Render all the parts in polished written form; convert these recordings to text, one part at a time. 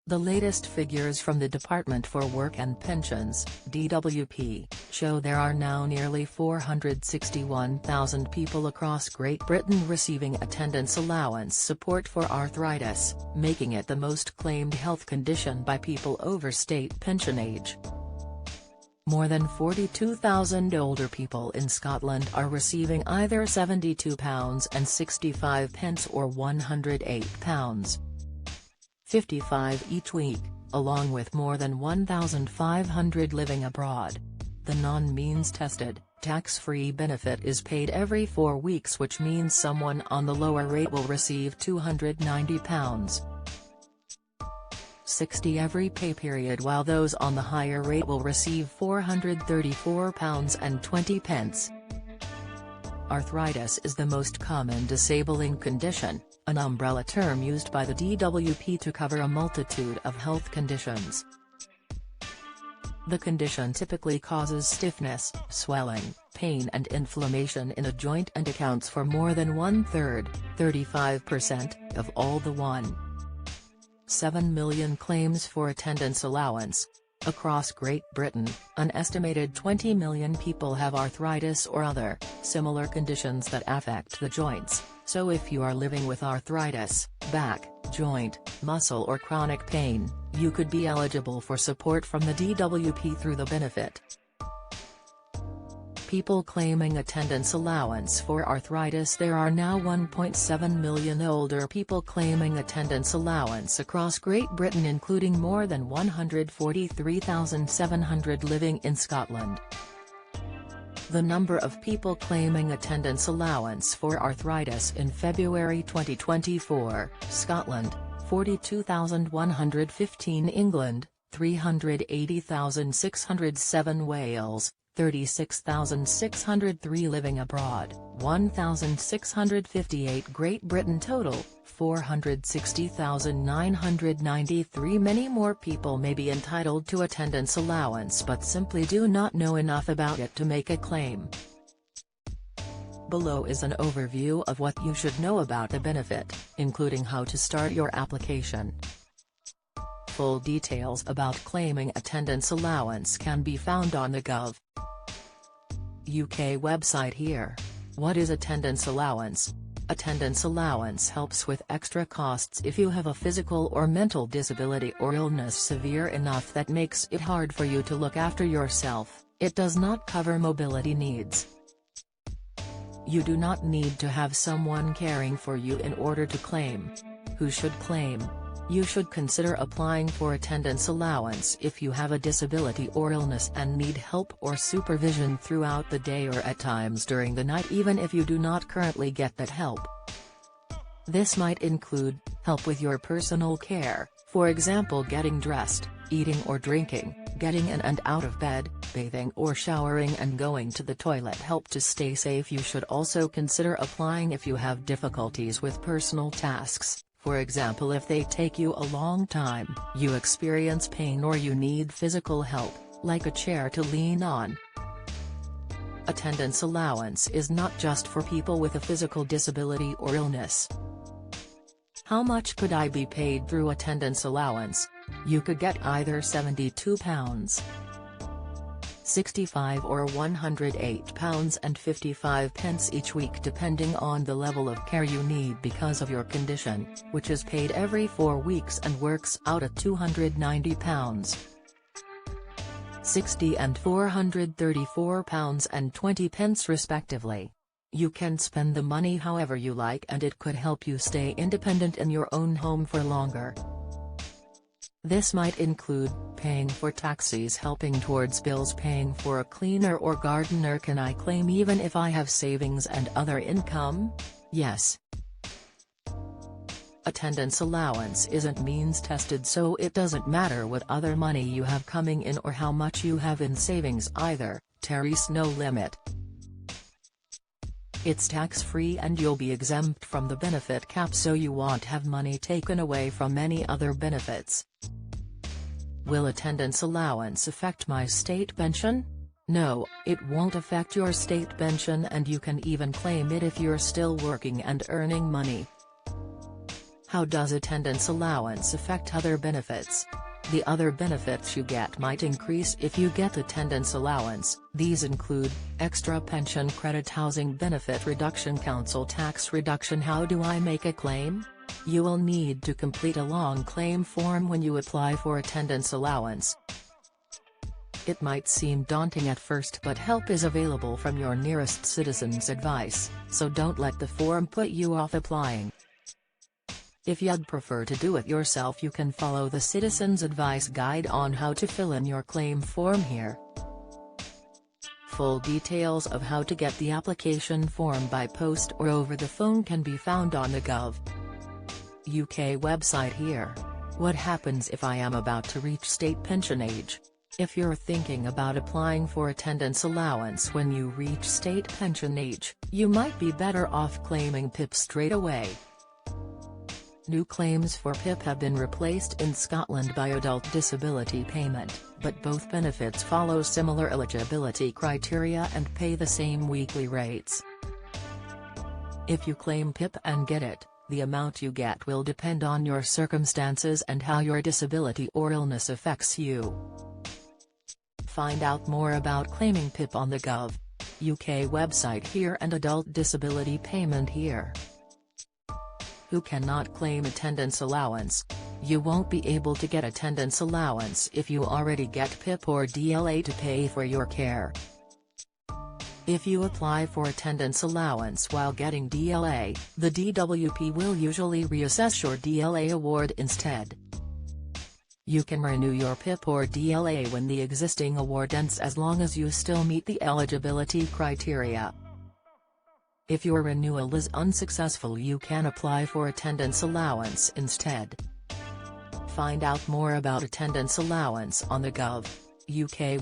The latest figures from the Department for Work and Pensions (DWP) show there are now nearly 461,000 people across Great Britain receiving attendance allowance support for arthritis, making it the most claimed health condition by people over state pension age. More than 42,000 older people in Scotland are receiving either £72.65 or £108.55 each week, along with more than 1,500 living abroad. The non-means tested, tax-free benefit is paid every 4 weeks, which means someone on the lower rate will receive £290.60 every pay period, while those on the higher rate will receive £434.20. Arthritis is the most common disabling condition, an umbrella term used by the DWP to cover a multitude of health conditions. The condition typically causes stiffness, swelling, pain and inflammation in a joint and accounts for more than 1/3, 35%, of all the 1.7 million claims for attendance allowance. Across Great Britain, an estimated 20 million people have arthritis or other, similar conditions that affect the joints, so if you are living with arthritis, back, joint, muscle or chronic pain, you could be eligible for support from the DWP through the benefit. People claiming attendance allowance for arthritis. There are now 1.7 million older people claiming attendance allowance across Great Britain, including more than 143,700 living in Scotland. The number of people claiming attendance allowance for arthritis in February 2024, Scotland, 42,115, England, 380,607, Wales, 36,603, living abroad, 1,658, Great Britain total, 460,993. Many more people may be entitled to attendance allowance but simply do not know enough about it to make a claim. Below is an overview of what you should know about the benefit, including how to start your application. Full details about claiming attendance allowance can be found on the Gov. UK website here. What is attendance allowance? Attendance allowance helps with extra costs if you have a physical or mental disability or illness severe enough that makes it hard for you to look after yourself. It does not cover mobility needs. You do not need to have someone caring for you in order to claim. Who should claim? You should consider applying for attendance allowance if you have a disability or illness and need help or supervision throughout the day or at times during the night, even if you do not currently get that help. This might include help with your personal care, for example getting dressed, eating or drinking, getting in and out of bed, bathing or showering and going to the toilet. Help to stay safe. You should also consider applying if you have difficulties with personal tasks. For example, if they take you a long time, you experience pain or you need physical help, like a chair to lean on. Attendance allowance is not just for people with a physical disability or illness. How much could I be paid through attendance allowance? You could get either £72.65 or £108.55 each week, depending on the level of care you need because of your condition, which is paid every 4 weeks and works out at £290.60 and £434.20 respectively. You can spend the money however you like and it could help you stay independent in your own home for longer. This might include paying for taxis, helping towards bills, paying for a cleaner or gardener. Can I claim even if I have savings and other income? Yes. Attendance allowance isn't means tested, so it doesn't matter what other money you have coming in or how much you have in savings either. There's no limit. It's tax-free and you'll be exempt from the benefit cap, so you won't have money taken away from any other benefits. Will attendance allowance affect my state pension? No, it won't affect your state pension, and you can even claim it if you're still working and earning money. How does attendance allowance affect other benefits? The other benefits you get might increase if you get attendance allowance. These include, extra pension credit, housing benefit reduction, council tax reduction. How do I make a claim? You will need to complete a long claim form when you apply for attendance allowance. It might seem daunting at first, but help is available from your nearest Citizens Advice, so don't let the form put you off applying. If you'd prefer to do it yourself, you can follow the Citizens Advice guide on how to fill in your claim form here. Full details of how to get the application form by post or over the phone can be found on the Gov.uk website here. What happens if I am about to reach state pension age? If you're thinking about applying for attendance allowance when you reach state pension age, you might be better off claiming PIP straight away. New claims for PIP have been replaced in Scotland by adult disability payment, but both benefits follow similar eligibility criteria and pay the same weekly rates. If you claim PIP and get it, the amount you get will depend on your circumstances and how your disability or illness affects you. Find out more about claiming PIP on the Gov.uk website here and adult disability payment here. Who cannot claim attendance allowance? You won't be able to get attendance allowance if you already get PIP or DLA to pay for your care. If you apply for attendance allowance while getting DLA, the DWP will usually reassess your DLA award instead. You can renew your PIP or DLA when the existing award ends as long as you still meet the eligibility criteria. If your renewal is unsuccessful, you can apply for attendance allowance instead. Find out more about attendance allowance on the Gov.uk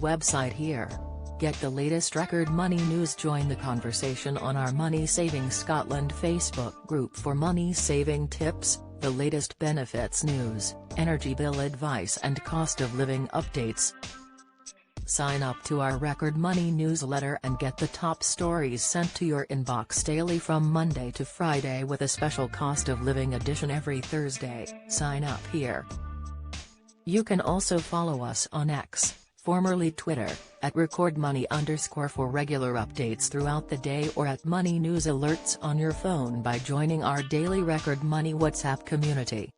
website here. Get the latest record money news. Join the conversation on our Money Saving Scotland Facebook group for money saving tips, the latest benefits news, energy bill advice and cost of living updates. Sign up to our Record Money newsletter and get the top stories sent to your inbox daily from Monday to Friday, with a special cost of living edition every Thursday. Sign up here. You can also follow us on X, formerly Twitter, at recordmoney_ for regular updates throughout the day, or at Money News Alerts on your phone by joining our daily Record Money WhatsApp community.